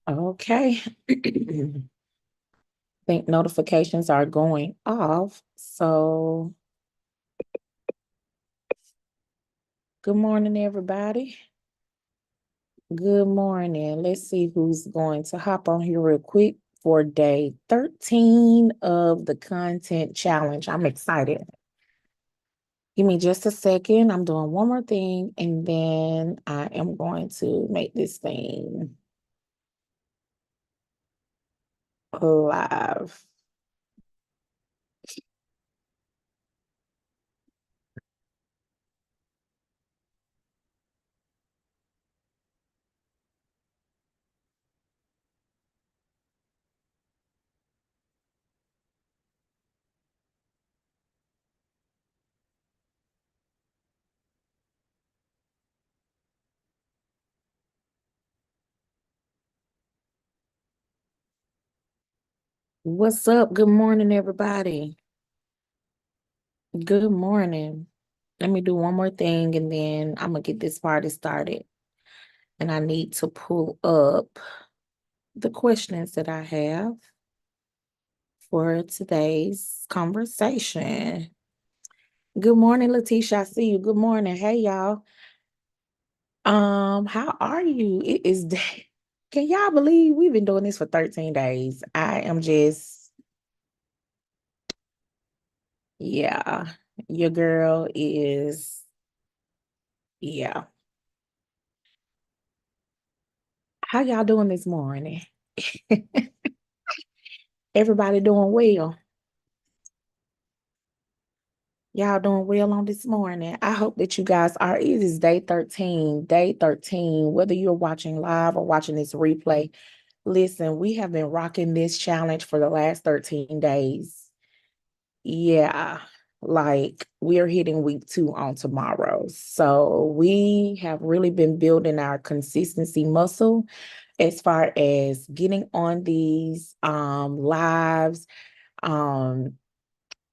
Okay. Think notifications are going off. So, good morning, everybody. Good morning. Let's see who's going to hop on here real quick for day 13 of the content challenge. I'm excited. Give me just a second. I'm doing one more thing and then I am going to make this thing live. What's up? Good morning, everybody. Good morning. Let me do one more thing and then I'm gonna get this party started. And I need to pull up the questions that I have for today's conversation. Good morning, Letitia. I see you. Good morning. Hey, y'all. How are you? It is day. Can y'all believe we've been doing this for 13 days? I am just, yeah, your girl is, yeah. How y'all doing this morning? Everybody doing well? Y'all doing well on this morning. I hope that you guys are. It is day 13, day 13, whether you're watching live or watching this replay. Listen, we have been rocking this challenge for the last 13 days. Yeah, like we're hitting week 2 on tomorrow. So we have really been building our consistency muscle as far as getting on these lives, um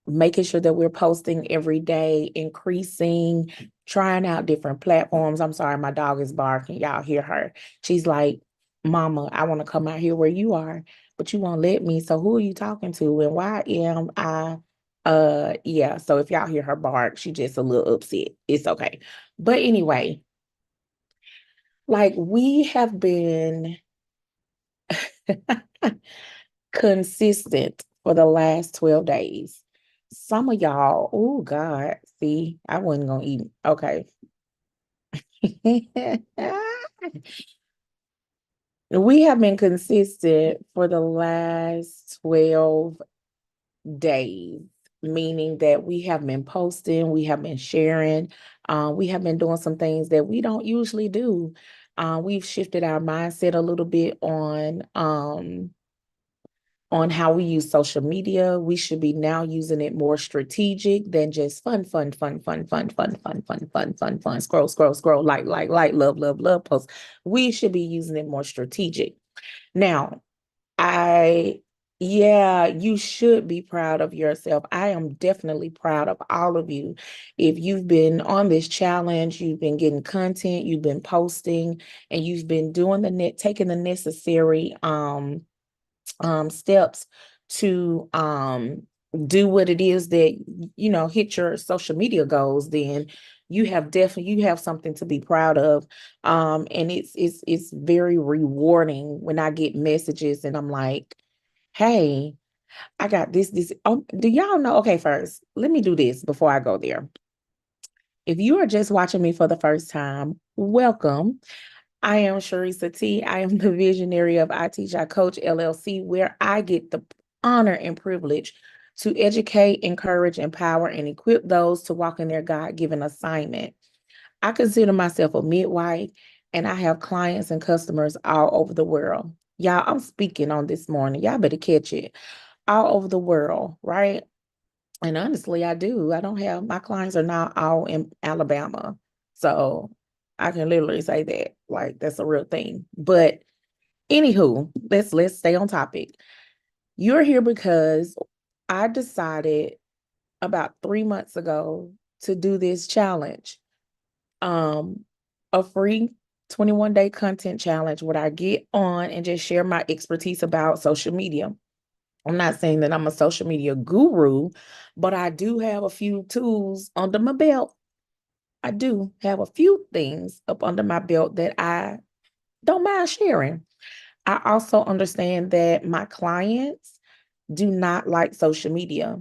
making sure that we're posting every day, increasing, trying out different platforms. I'm sorry, my dog is barking. Y'all hear her. She's like, Mama, I want to come out here where you are, but you won't let me. So who are you talking to? And why am I? Yeah. So if y'all hear her bark, she's just a little upset. It's okay. But anyway, like we have been consistent for the last 12 days. Some of y'all, oh God, see, I wasn't gonna eat. Okay. We have been consistent for the last 12 days, meaning that we have been posting, we have been sharing, we have been doing some things that we don't usually do. We've shifted our mindset a little bit on how we use social media. We should be now using it more strategic than just fun. Scroll, scroll, scroll, like, love, post. We should be using it more strategic. Now, I, yeah, you should be proud of yourself. I am definitely proud of all of you. If you've been on this challenge, you've been getting content, you've been posting, and you've been doing taking the necessary steps to do what it is that hit your social media goals, then you have something to be proud of. And it's very rewarding when I get messages and I'm like, hey, I got this. Oh, do y'all know? Okay, first, let me do this before I go there. If you are just watching me for the first time, welcome. I am Sharisa T. I am the visionary of I Teach I Coach LLC, where I get the honor and privilege to educate, encourage, empower, and equip those to walk in their God-given assignment. I consider myself a midwife, and I have clients and customers all over the world. Y'all, I'm speaking on this morning. Y'all better catch it. All over the world, right? And honestly, I do. I don't have my clients are not all in Alabama. So I can literally say that. Like that's a real thing. But anywho, let's stay on topic. You're here because I decided about 3 months ago to do this challenge. Um, a free 21-day content challenge where I get on and just share my expertise about social media. I'm not saying that I'm a social media guru, but I do have a few tools under my belt. I do have a few things up under my belt that I don't mind sharing. I also understand that my clients do not like social media.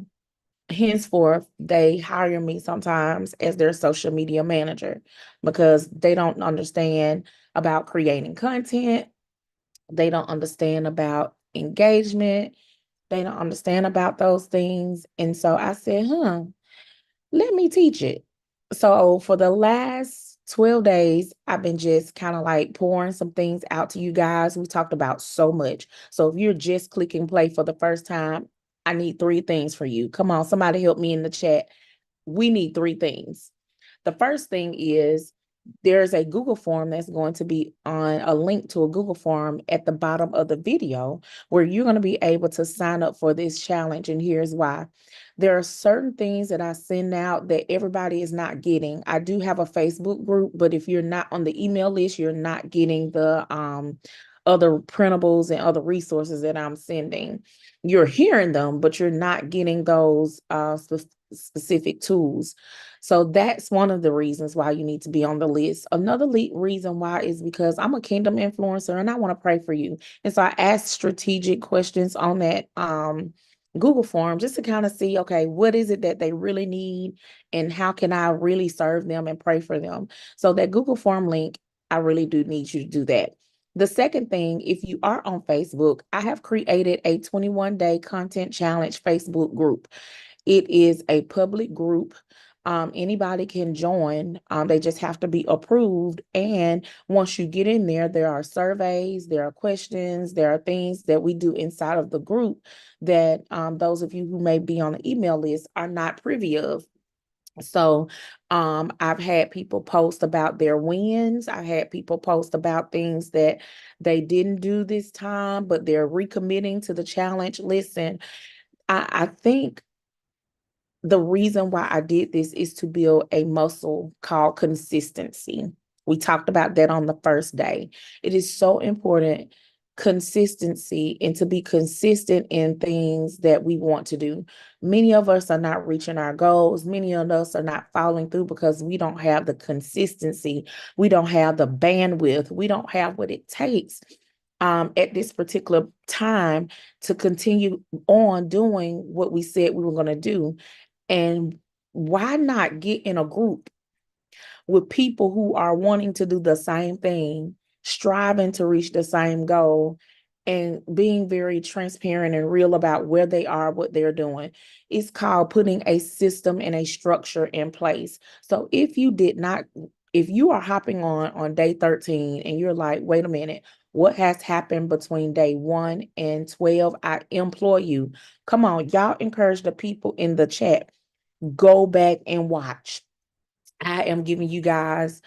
Henceforth, they hire me sometimes as their social media manager because they don't understand about creating content. They don't understand about engagement. They don't understand about those things. And so I said, let me teach it. So for the last 12 days, I've been just kind of like pouring some things out to you guys. We talked about so much. So if you're just clicking play for the first time, I need three things for you. Come on, somebody help me in the chat. We need three things. The first thing is there's a Google form that's going to be on a link to a Google form at the bottom of the video where you're going to be able to sign up for this challenge. And here's why. There are certain things that I send out that everybody is not getting. I do have a Facebook group, but if you're not on the email list, you're not getting the other printables and other resources that I'm sending. You're hearing them, but you're not getting those specific tools. So that's one of the reasons why you need to be on the list. Another reason why is because I'm a kingdom influencer and I want to pray for you. And so I asked strategic questions on that Google form just to kind of see, okay, what is it that they really need and how can I really serve them and pray for them? So that Google form link, I really do need you to do that. The second thing, if you are on Facebook, I have created a 21-day content challenge Facebook group. It is a public group. Anybody can join. They just have to be approved. And once you get in there, there are surveys, there are questions, there are things that we do inside of the group that those of you who may be on the email list are not privy of. So I've had people post about their wins. I've had people post about things that they didn't do this time, but they're recommitting to the challenge. Listen, I think the reason why I did this is to build a muscle called consistency. We talked about that on the first day. It is so important, consistency, and to be consistent in things that we want to do. Many of us are not reaching our goals. Many of us are not following through because we don't have the consistency. We don't have the bandwidth. We don't have what it takes at this particular time to continue on doing what we said we were going to do. And why not get in a group with people who are wanting to do the same thing, striving to reach the same goal, and being very transparent and real about where they are, what they're doing? It's called putting a system and a structure in place. So if you are hopping on day 13 and you're like, wait a minute, what has happened between day 1 and 12? I implore you, come on, y'all encourage the people in the chat. Go back and watch. I am giving you guys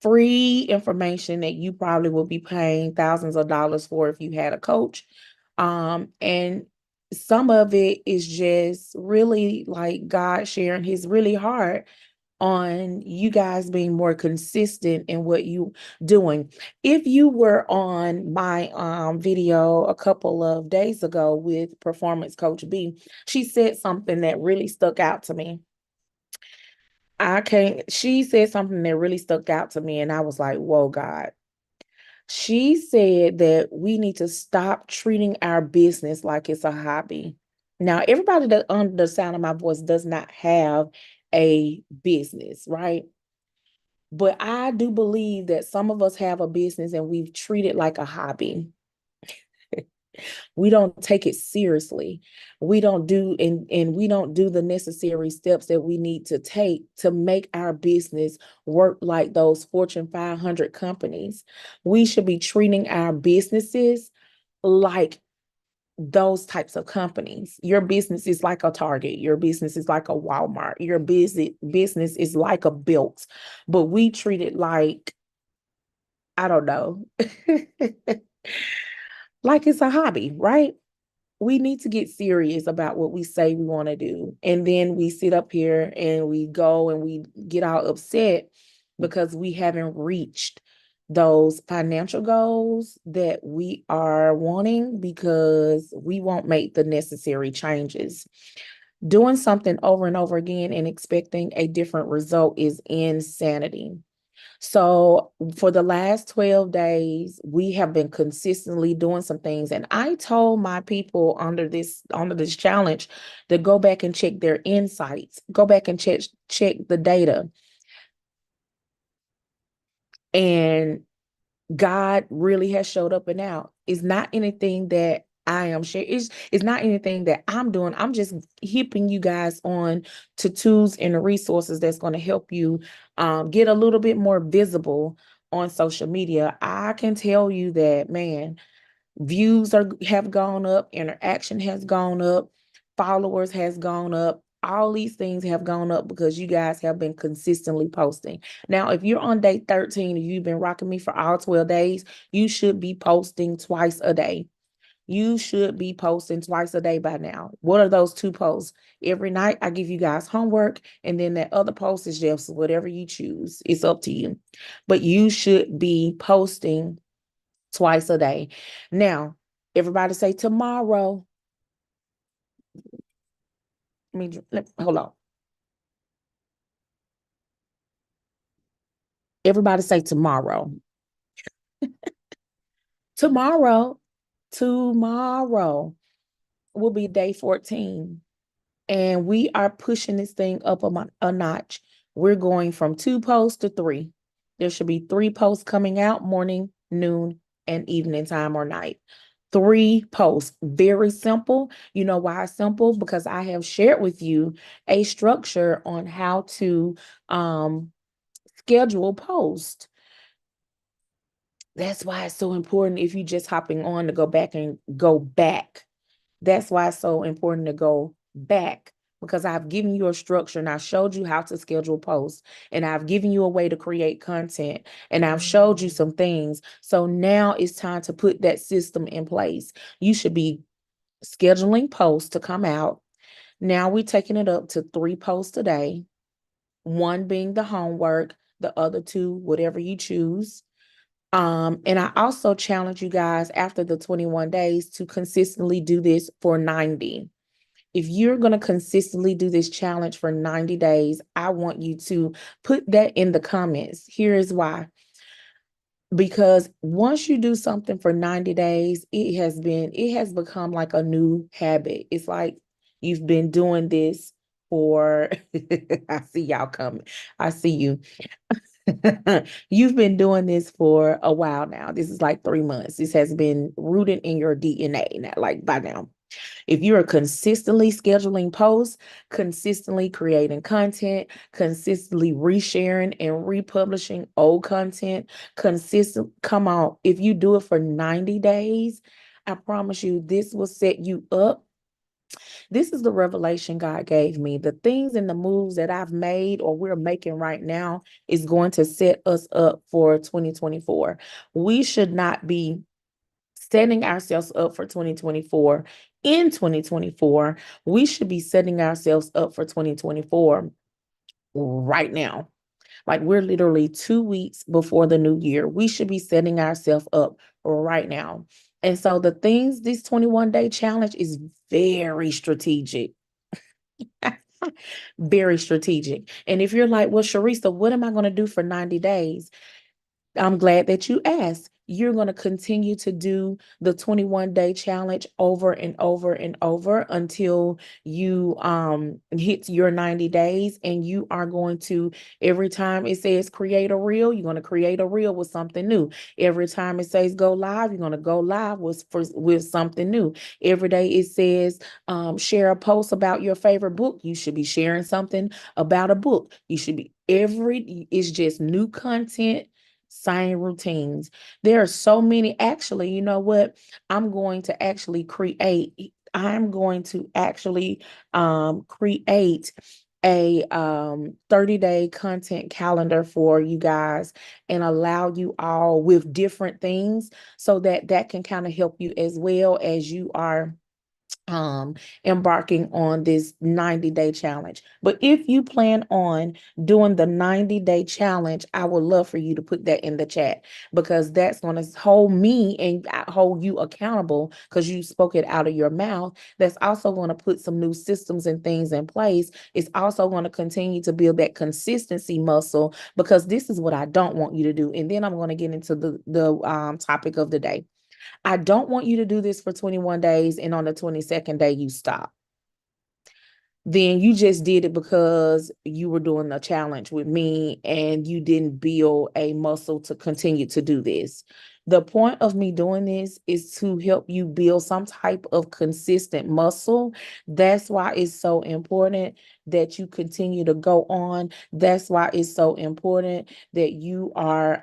free information that you probably will be paying thousands of dollars for if you had a coach. And some of it is just really like God sharing his really heart on you guys being more consistent in what you doing. If you were on my video a couple of days ago with Performance Coach B, she said something that really stuck out to me. She said something that really stuck out to me, and I was like, whoa, God. She said that we need to stop treating our business like it's a hobby. Now, everybody that under the sound of my voice does not have a business, right? But I do believe that some of us have a business and we've treated it like a hobby. We don't take it seriously. We don't do and we don't do the necessary steps that we need to take to make our business work like those Fortune 500 companies. We should be treating our businesses like those types of companies. Your business is like a Target. Your business is like a Walmart. Your business is like a Built, but we treat it like, I don't know, like it's a hobby, right? We need to get serious about what we say we want to do. And then we sit up here and we go and we get all upset because we haven't reached those financial goals that we are wanting because we won't make the necessary changes. Doing something over and over again and expecting a different result is insanity. So for the last 12 days, we have been consistently doing some things. And I told my people under this challenge to go back and check their insights, go back and check the data. And God really has showed up and out. It's not anything that I am sharing. It's not anything that I'm doing. I'm just hipping you guys on to tools and resources that's going to help you get a little bit more visible on social media. I can tell you that, man, views have gone up, interaction has gone up, followers has gone up. All these things have gone up because you guys have been consistently posting. Now, if you're on day 13 and you've been rocking me for all 12 days, you should be posting twice a day. You should be posting twice a day by now. What are those two posts? Every night I give you guys homework, and then that other post is just whatever you choose. It's up to you. But you should be posting twice a day. Now, everybody say tomorrow. Hold on. Everybody say tomorrow. Tomorrow, tomorrow will be day 14. And we are pushing this thing up a notch. We're going from 2 posts to 3. There should be 3 posts coming out morning, noon, and evening time or night. 3 posts. Very simple. You know why it's simple? Because I have shared with you a structure on how to schedule posts. That's why it's so important if you just hopping on to go back and go back. That's why it's so important to go back, because I've given you a structure and I showed you how to schedule posts, and I've given you a way to create content, and I've showed you some things. So now it's time to put that system in place. You should be scheduling posts to come out. Now we're taking it up to 3 posts a day, one being the homework, the other 2, whatever you choose. And I also challenge you guys after the 21 days to consistently do this for 90. If you're going to consistently do this challenge for 90 days, I want you to put that in the comments. Here is why. Because once you do something for 90 days, it has become like a new habit. It's like you've been doing this for I see y'all coming. I see you. You've been doing this for a while now. This is like 3 months. This has been rooted in your DNA now, like by now. If you are consistently scheduling posts, consistently creating content, consistently resharing and republishing old content, come on. If you do it for 90 days, I promise you this will set you up. This is the revelation God gave me. The things and the moves that I've made or we're making right now is going to set us up for 2024. We should not be setting ourselves up for 2024 in 2024. We should be setting ourselves up for 2024 right now. Like we're literally 2 weeks before the new year. We should be setting ourselves up right now. And so the things, this 21-day challenge is very strategic. Very strategic. And if you're like, well, Sharissa, what am I going to do for 90 days? I'm glad that you asked. You're going to continue to do the 21-day challenge over and over and over until you hit your 90 days. And you are going to, every time it says create a reel, you're going to create a reel with something new. Every time it says go live, you're going to go live with something new. Every day it says share a post about your favorite book, you should be sharing something about a book. You should be it's just new content, same routines. There are so many. Actually, you know what? I'm going to actually create create a 30-day content calendar for you guys and allow you all with different things so that that can kind of help you as well as you are embarking on this 90-day challenge. But if you plan on doing the 90-day challenge, I would love for you to put that in the chat, because that's going to hold me and hold you accountable, because you spoke it out of your mouth. That's also going to put some new systems and things in place. It's also going to continue to build that consistency muscle, because this is what I don't want you to do. And then I'm going to get into the topic of the day. I don't want you to do this for 21 days and on the 22nd day you stop. Then you just did it because you were doing a challenge with me and you didn't build a muscle to continue to do this. The point of me doing this is to help you build some type of consistent muscle. That's why it's so important that you continue to go on. That's why it's so important that you are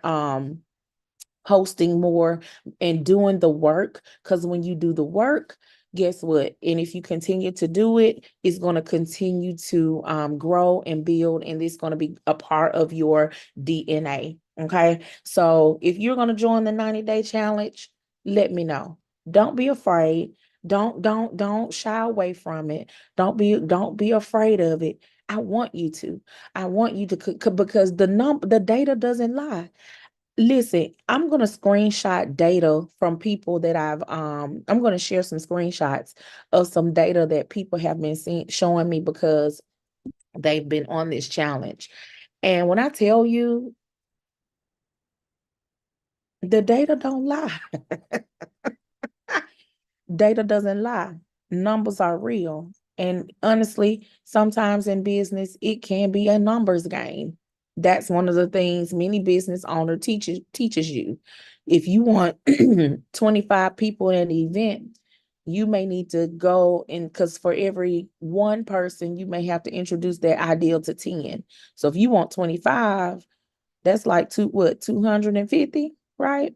posting more and doing the work, because when you do the work, guess what? And if you continue to do it, it's going to continue to grow and build, and it's going to be a part of your DNA. Okay, so if you're going to join the 90-day challenge, let me know. Don't be afraid. Don't shy away from it. Don't be afraid of it. I want you to. I want you to, because the data doesn't lie. Listen, I'm going to screenshot data from people that I'm going to share some screenshots of some data that people have been showing me, because they've been on this challenge. And when I tell you, the data don't lie. Data doesn't lie. Numbers are real. And honestly, sometimes in business, it can be a numbers game. That's one of the things many business owner teaches you. If you want 25 people in an event, you may need to go in, because for every one person, you may have to introduce that ideal to 10. So if you want 25, that's like 250, right?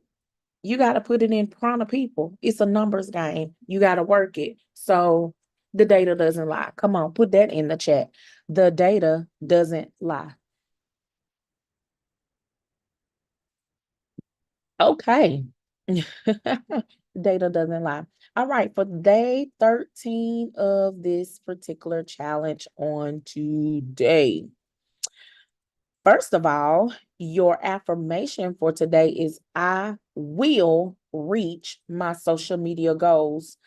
You got to put it in front of people. It's a numbers game. You got to work it. So the data doesn't lie. Come on, put that in the chat. The data doesn't lie. Okay. Data doesn't lie. All right, for day 13 of this particular challenge on today. First of all, your affirmation for today is I will reach my social media goals.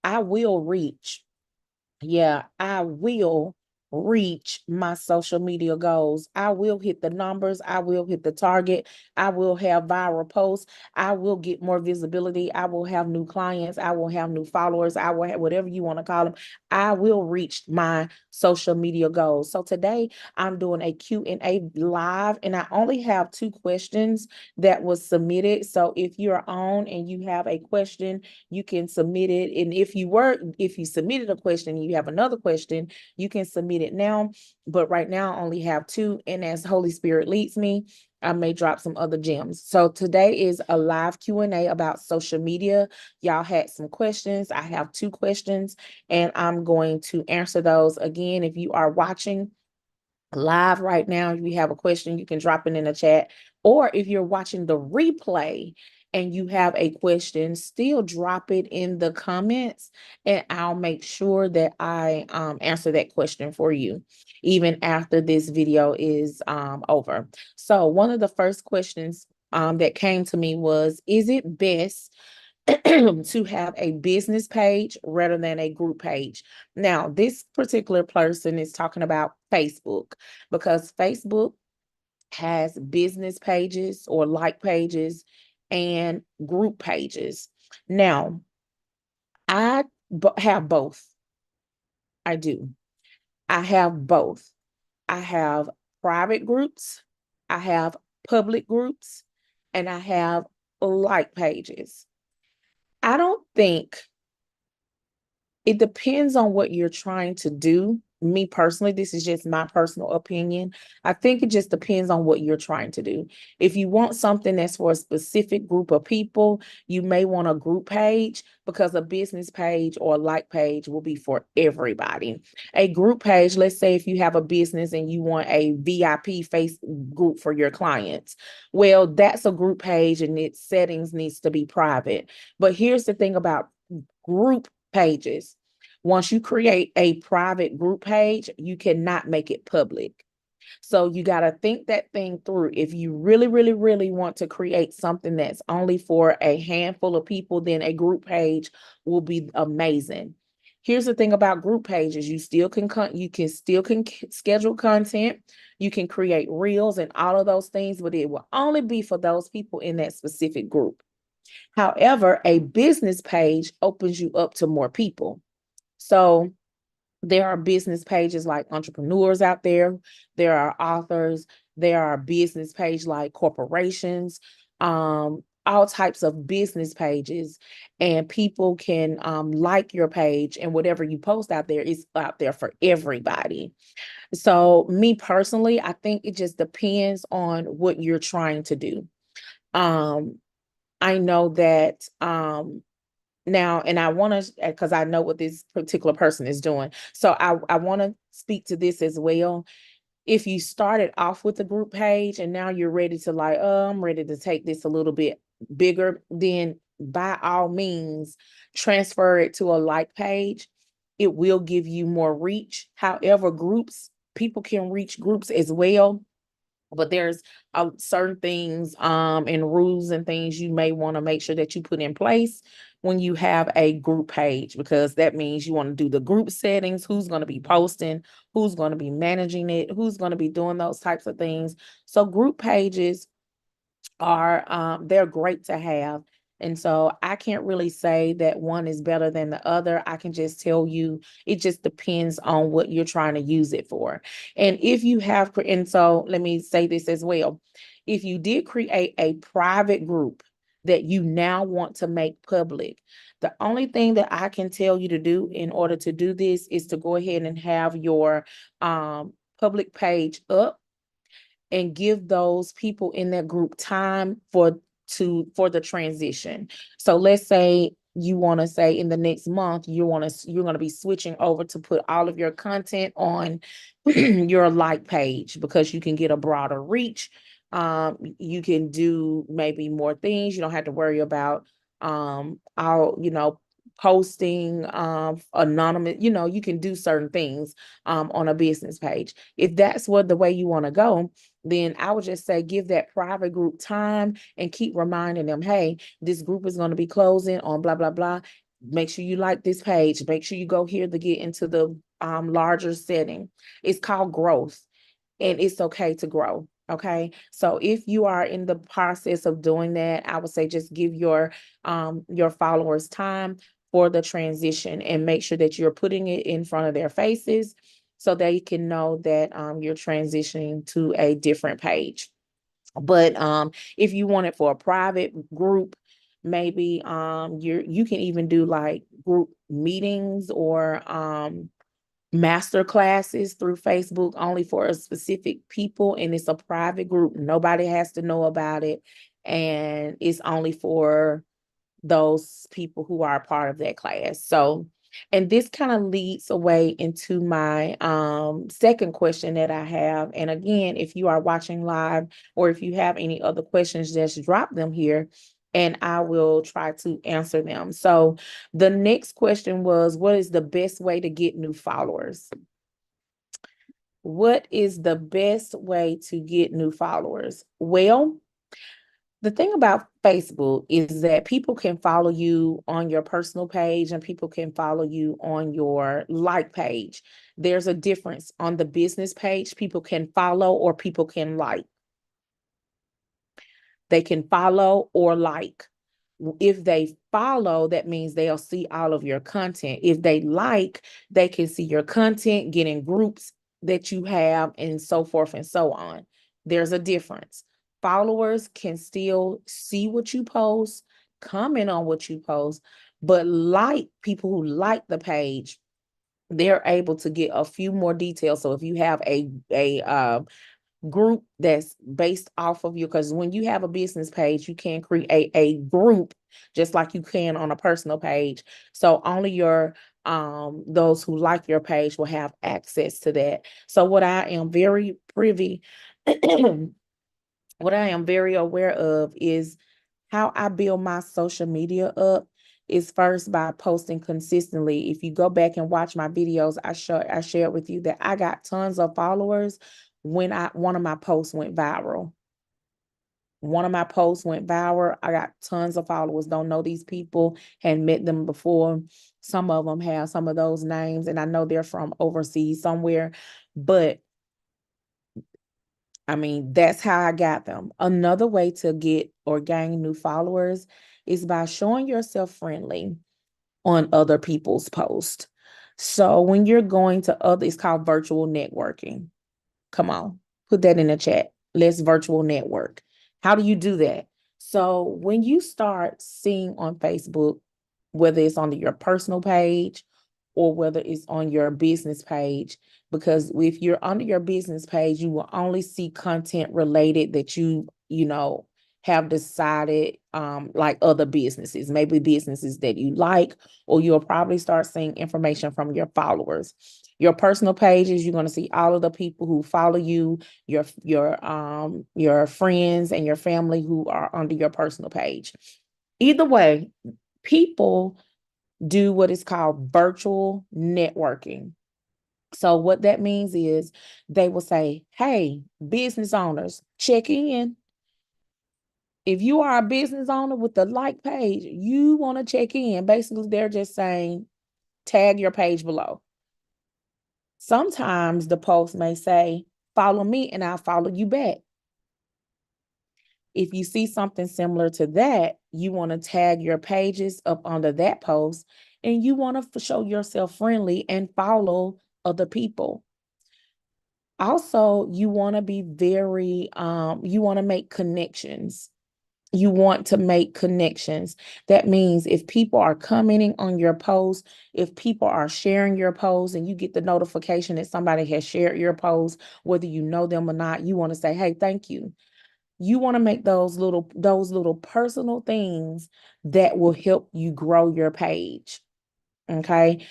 I will reach. Yeah, I will reach my social media goals. I will hit the numbers. I will hit the target. I will have viral posts. I will get more visibility. I will have new clients. I will have new followers. I will have whatever you want to call them. I will reach my social media goals. So today I'm doing a Q&A live, and I only have 2 questions that was submitted. So if you're on and you have a question, you can submit it. And if you submitted a question and you have another question, you can submit it now. But right now I only have 2. And as Holy Spirit leads me, I may drop some other gems. So today is a live Q&A about social media. Y'all had some questions. I have 2 questions, and I'm going to answer those. Again, if you are watching live right now, if you have a question, you can drop it in the chat. Or if you're watching the replay and you have a question, still drop it in the comments, and I'll make sure that I answer that question for you, even after this video is over. So one of the first questions that came to me was, is it best to have a business page rather than a group page? Now, this particular person is talking about Facebook, because Facebook has business pages or like pages and group pages. Now, I have both. I do. I have both. I have private groups, I have public groups, and I have like pages. I don't think, it depends on what you're trying to do. Me personally, this is just my personal opinion. I think it just depends on what you're trying to do. If you want something that's for a specific group of people, you may want a group page, because a business page or a like page will be for everybody. A group page, let's say if you have a business and you want a VIP face group for your clients, well, that's a group page and its settings needs to be private. But here's the thing about group pages. Once you create a private group page, you cannot make it public. So you got to think that thing through. If you really, really, really want to create something that's only for a handful of people, then a group page will be amazing. Here's the thing about group pages. You still can schedule content. You can create reels and all of those things, but it will only be for those people in that specific group. However, a business page opens you up to more people. So there are business pages like entrepreneurs out there. There are authors. There are business page like corporations, all types of business pages, and people can like your page, and whatever you post out there is out there for everybody. So me personally, I think it just depends on what you're trying to do. Um, I know that now, and I want to, because I know what this particular person is doing. So I want to speak to this as well. If you started off with a group page and now you're ready to like, oh, I'm ready to take this a little bit bigger, then by all means, transfer it to a like page. It will give you more reach. However, people can reach groups as well, but there's certain things and rules and things you may want to make sure that you put in place when you have a group page, because that means you want to do the group settings, who's going to be posting, who's going to be managing it, who's going to be doing those types of things. So group pages are they're great to have. And so I can't really say that one is better than the other. I can just tell you it just depends on what you're trying to use it for. And if you have, and so let me say this as well. If you did create a private group that you now want to make public, the only thing that I can tell you to do in order to do this is to go ahead and have your public page up and give those people in that group time for the transition. So let's say you want to say in the next month you're going to be switching over to put all of your content on your like page, because you can get a broader reach. You can do maybe more things. You don't have to worry about all, posting anonymous, you can do certain things on a business page. If that's what the way you want to go, then I would just say give that private group time and keep reminding them, hey, this group is going to be closing on blah, blah, blah. Make sure you like this page. Make sure you go here to get into the larger setting. It's called growth, and it's okay to grow. Okay. So if you are in the process of doing that, I would say just give your followers time for the transition, and make sure that you're putting it in front of their faces so they can know that you're transitioning to a different page. But if you want it for a private group, maybe you can even do like group meetings or master classes through Facebook only for a specific people, and it's a private group. Nobody has to know about it, and it's only for those people who are a part of that class. So, and this kind of leads away into my second question that I have. And again, if you are watching live or if you have any other questions, just drop them here and I will try to answer them. So the next question was, what is the best way to get new followers? What is the best way to get new followers? Well, the thing about Facebook is that people can follow you on your personal page and people can follow you on your like page. There's a difference. On the business page, people can follow or people can like. They can follow or like. If they follow, that means they'll see all of your content. If they like, they can see your content, get in groups that you have, and so forth and so on. There's a difference. Followers can still see what you post, comment on what you post, but like people who like the page, they're able to get a few more details. So if you have a group that's based off of you, because when you have a business page, you can create a group just like you can on a personal page. So only your those who like your page will have access to that. So what I am very privy what I am very aware of is how I build my social media up is first by posting consistently. If you go back and watch my videos, I shared with you that I got tons of followers when one of my posts went viral. One of my posts went viral. I got tons of followers. Don't know these people, hadn't met them before. Some of them have some of those names, and I know they're from overseas somewhere. But I mean, that's how I got them. Another way to get or gain new followers is by showing yourself friendly on other people's posts. So when you're going to other, it's called virtual networking. Come on, put that in the chat. Let's virtual network. How do you do that? So when you start seeing on Facebook, whether it's on your personal page or whether it's on your business page, because if you're under your business page, you will only see content related that you know, have decided, like other businesses, maybe businesses that you like, or you'll probably start seeing information from your followers. Your personal pages, you're going to see all of the people who follow you, your friends and your family who are under your personal page. Either way, people do what is called virtual networking. So what that means is they will say, hey, business owners, check in. If you are a business owner with the like page, you want to check in. Basically, they're just saying, tag your page below. Sometimes the post may say, follow me and I'll follow you back. If you see something similar to that, you want to tag your pages up under that post, and you want to show yourself friendly and follow other people. Also, you want to be you want to make connections. You want to make connections. That means if people are commenting on your post, if people are sharing your post and you get the notification that somebody has shared your post, whether you know them or not, you want to say, hey, thank you. You want to make those little personal things that will help you grow your page. Okay.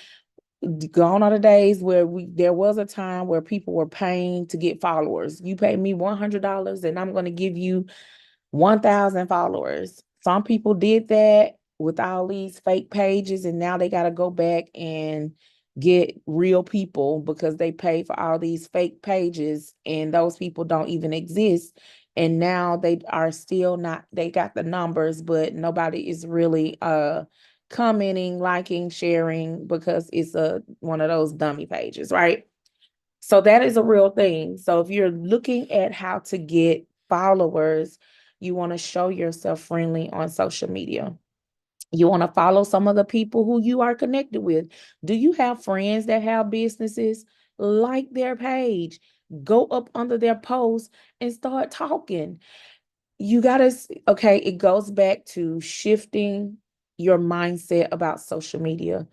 Gone are the days where there was a time where people were paying to get followers. You pay me $100 and I'm going to give you 1,000 followers. Some people did that with all these fake pages, and now they got to go back and get real people because they pay for all these fake pages, and those people don't even exist. And now they are still not, they got the numbers, but nobody is really commenting, liking, sharing because it's one of those dummy pages, right? So that is a real thing. So if you're looking at how to get followers, you want to show yourself friendly on social media. You want to follow some of the people who you are connected with. Do you have friends that have businesses? Like their page, go up under their post and start talking. You got to, okay, it goes back to shifting your mindset about social media.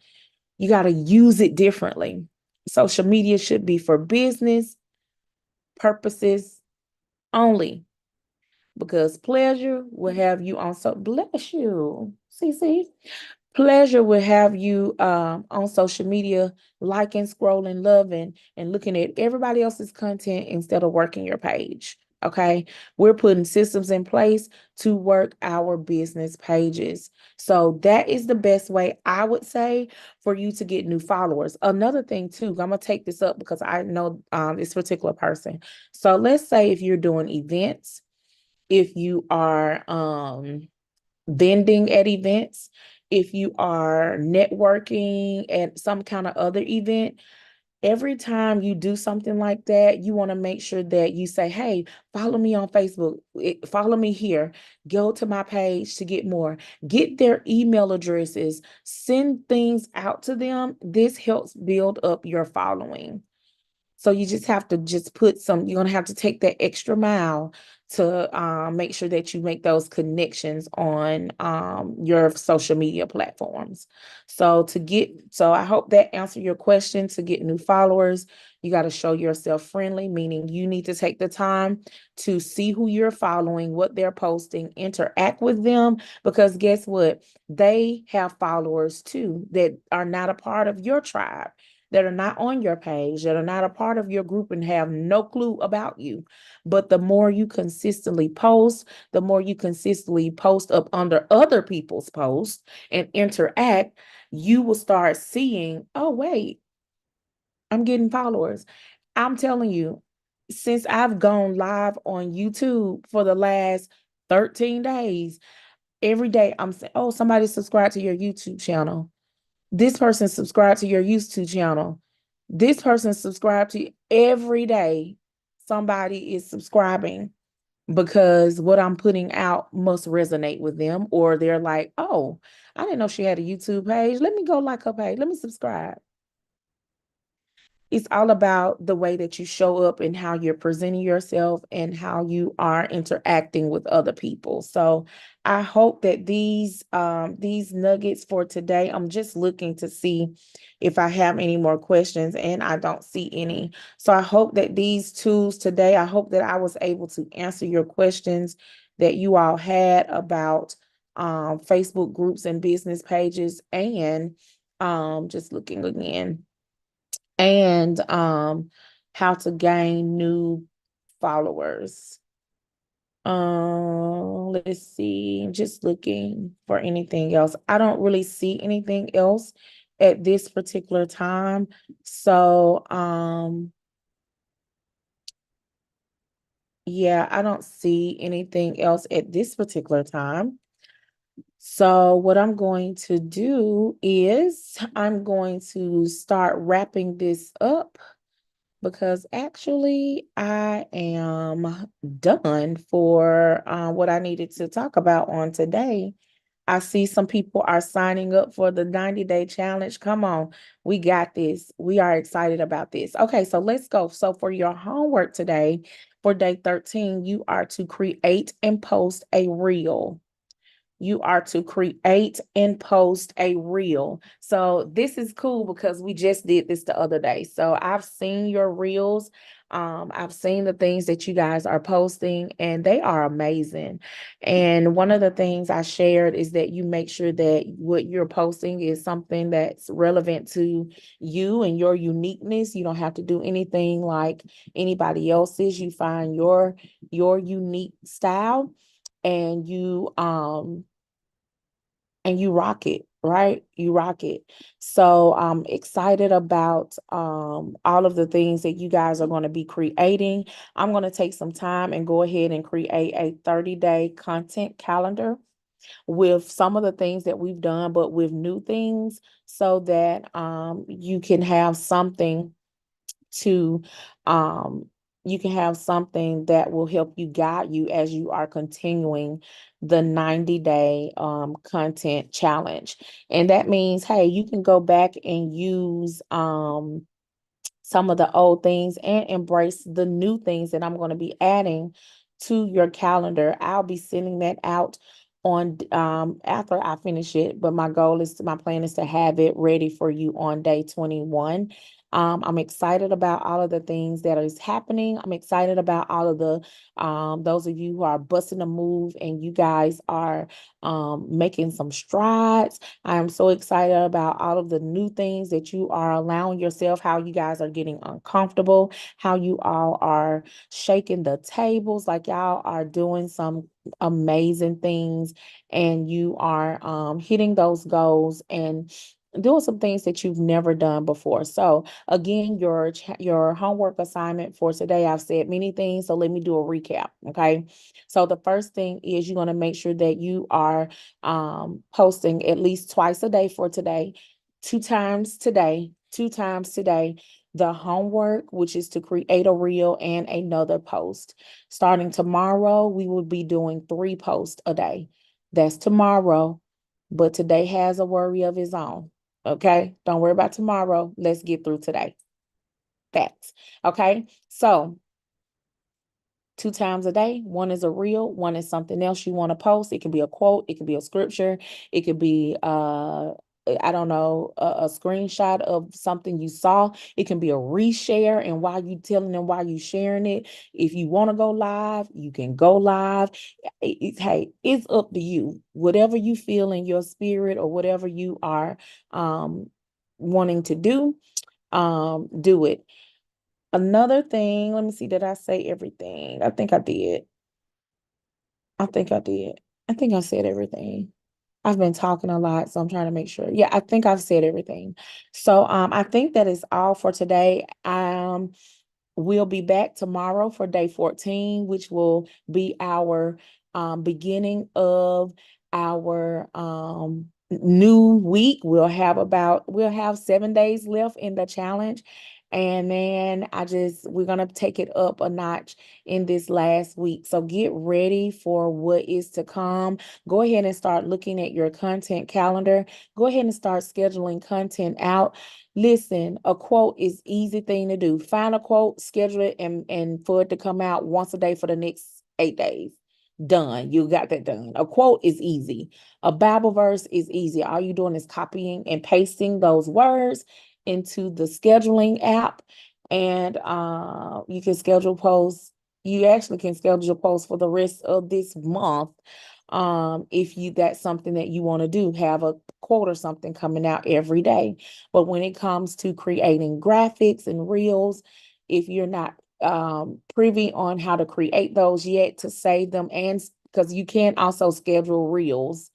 You got to use it differently. Social media should be for business purposes only, because pleasure will have you on, so bless you, CC. Pleasure will have you on social media, liking, scrolling, loving, and looking at everybody else's content instead of working your page. Okay. We're putting systems in place to work our business pages. So that is the best way, I would say, for you to get new followers. Another thing too, I'm gonna take this up because I know this particular person. So let's say if you're doing events, if you are vending at events, if you are networking at some kind of other event, every time you do something like that, you want to make sure that you say, hey, follow me on Facebook, follow me here, go to my page to get more, get their email addresses, send things out to them. This helps build up your following. So you just have to just put you're going to have to take that extra mile to make sure that you make those connections on your social media platforms. So I hope that answered your question. To get new followers, you got to show yourself friendly, meaning you need to take the time to see who you're following, what they're posting, interact with them, because guess what? They have followers too that are not a part of your tribe. that are not on your page, that are not a part of your group and have no clue about you. But the more you consistently post, the more you consistently post up under other people's posts and interact, you will start seeing, oh, wait, I'm getting followers. I'm telling you, since I've gone live on YouTube for the last 13 days, every day I'm saying, oh, somebody subscribed to your YouTube channel. This person subscribed to your YouTube channel. This person subscribed to every day. Somebody is subscribing because what I'm putting out must resonate with them, or they're like, oh, I didn't know she had a YouTube page. Let me go like her page. Let me subscribe. It's all about the way that you show up and how you're presenting yourself and how you are interacting with other people. So I hope that these nuggets for today, I'm just looking to see if I have any more questions, and I don't see any. So I hope that these tools today, I hope that I was able to answer your questions that you all had about Facebook groups and business pages, and just looking again, and how to gain new followers. Let's see, just looking for anything else. I don't really see anything else at this particular time. So yeah, I don't see anything else at this particular time. So what I'm going to do is I'm going to start wrapping this up, because actually I am done for what I needed to talk about on today. I see some people are signing up for the 90-day challenge. Come on, we got this. We are excited about this. Okay, so let's go. So for your homework today, for day 13, you are to create and post a reel. You are to create and post a reel. So this is cool because we just did this the other day. So I've seen your reels. I've seen the things that you guys are posting, and they are amazing. And one of the things I shared is that you make sure that what you're posting is something that's relevant to you and your uniqueness. You don't have to do anything like anybody else's. You find your unique style, and you rock it, right? You rock it. So I'm excited about all of the things that you guys are going to be creating. I'm going to take some time and go ahead and create a 30-day content calendar with some of the things that we've done, but with new things, so that you can have something to um you can have something that will help you guide you as you are continuing the 90-day content challenge. And that means, hey, you can go back and use some of the old things and embrace the new things that I'm going to be adding to your calendar. I'll be sending that out on after I finish it, but my plan is to have it ready for you on day 21. I'm excited about all of the things that is happening. I'm excited about all of the those of you who are busting a move and you guys are making some strides. I am so excited about all of the new things that you are allowing yourself, how you guys are getting uncomfortable, how you all are shaking the tables, like y'all are doing some amazing things, and you are hitting those goals and doing some things that you've never done before. So again, your homework assignment for today, I've said many things, so let me do a recap. Okay, so the first thing is you're going to make sure that you are posting at least twice a day for today, 2 times today. The homework, which is to create a reel and another post. Starting tomorrow, we will be doing 3 posts a day. That's tomorrow, but today has a worry of its own. Okay, don't worry about tomorrow. Let's get through today. Facts. Okay, so 2 times a day. One is a reel, one is something else you want to post. It can be a quote, it could be a scripture, it could be I don't know, a screenshot of something you saw. It can be a reshare, and while you telling them why you sharing it. If you want to go live, you can go live. Hey, it's up to you. Whatever you feel in your spirit or whatever you are wanting to do. do it. Another thing, let me see, did I say everything? I think I did. I think I did. I think I said everything. I've been talking a lot, so I'm trying to make sure. Yeah, I think I've said everything. So I think that is all for today. We'll be back tomorrow for day 14, which will be our beginning of our new week. We'll have 7 days left in the challenge. And then we're gonna take it up a notch in this last week. So get ready for what is to come. Go ahead and start looking at your content calendar. Go ahead and start scheduling content out. Listen, a quote is easy thing to do. Find a quote, schedule it, and for it to come out once a day for the next 8 days. Done. You got that done. A quote is easy. A Bible verse is easy. All you're doing is copying and pasting those words into the scheduling app, and you can schedule posts. You actually can schedule posts for the rest of this month. If that's something that you want to do, have a quote or something coming out every day. But when it comes to creating graphics and reels, if you're not privy on how to create those yet, to save them, and because you can also schedule reels,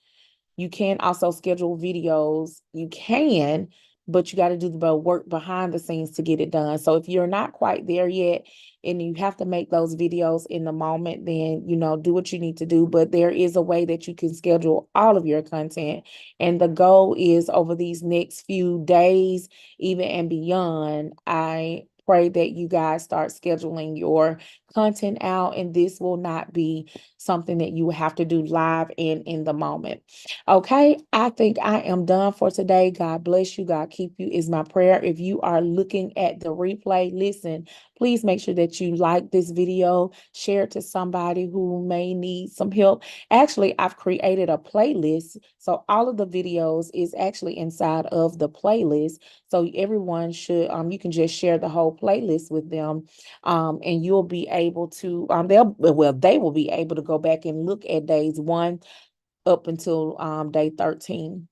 you can also schedule videos. You can, but you got to do the work behind the scenes to get it done. So if you're not quite there yet and you have to make those videos in the moment, then, do what you need to do. But there is a way that you can schedule all of your content. And the goal is over these next few days, even and beyond, I pray that you guys start scheduling your content out, and this will not be something that you have to do live and in the moment. Okay, I think I am done for today. God bless you. God keep you is my prayer. If you are looking at the replay, listen, please make sure that you like this video, share it to somebody who may need some help. Actually, I've created a playlist. So all of the videos is actually inside of the playlist. So everyone should, you can just share the whole playlist with them. And you'll be able to, they will be able to go back and look at days 1 up until day 13,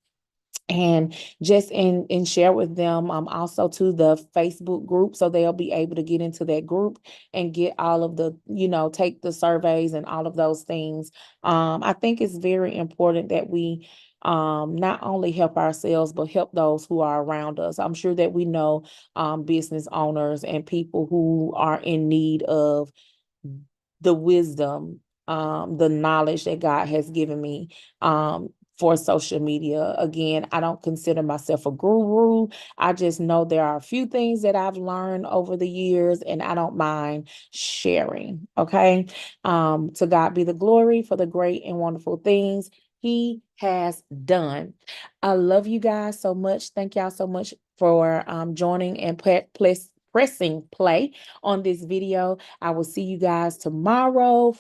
and just and share with them also to the Facebook group, so they'll be able to get into that group and get all of the, take the surveys and all of those things. I think it's very important that we not only help ourselves but help those who are around us. I'm sure that we know business owners and people who are in need of the wisdom, the knowledge that God has given me for social media. Again, I don't consider myself a guru. I just know there are a few things that I've learned over the years, and I don't mind sharing. Okay. To God be the glory for the great and wonderful things He has done. I love you guys so much. Thank y'all so much for joining and pressing play on this video. I will see you guys tomorrow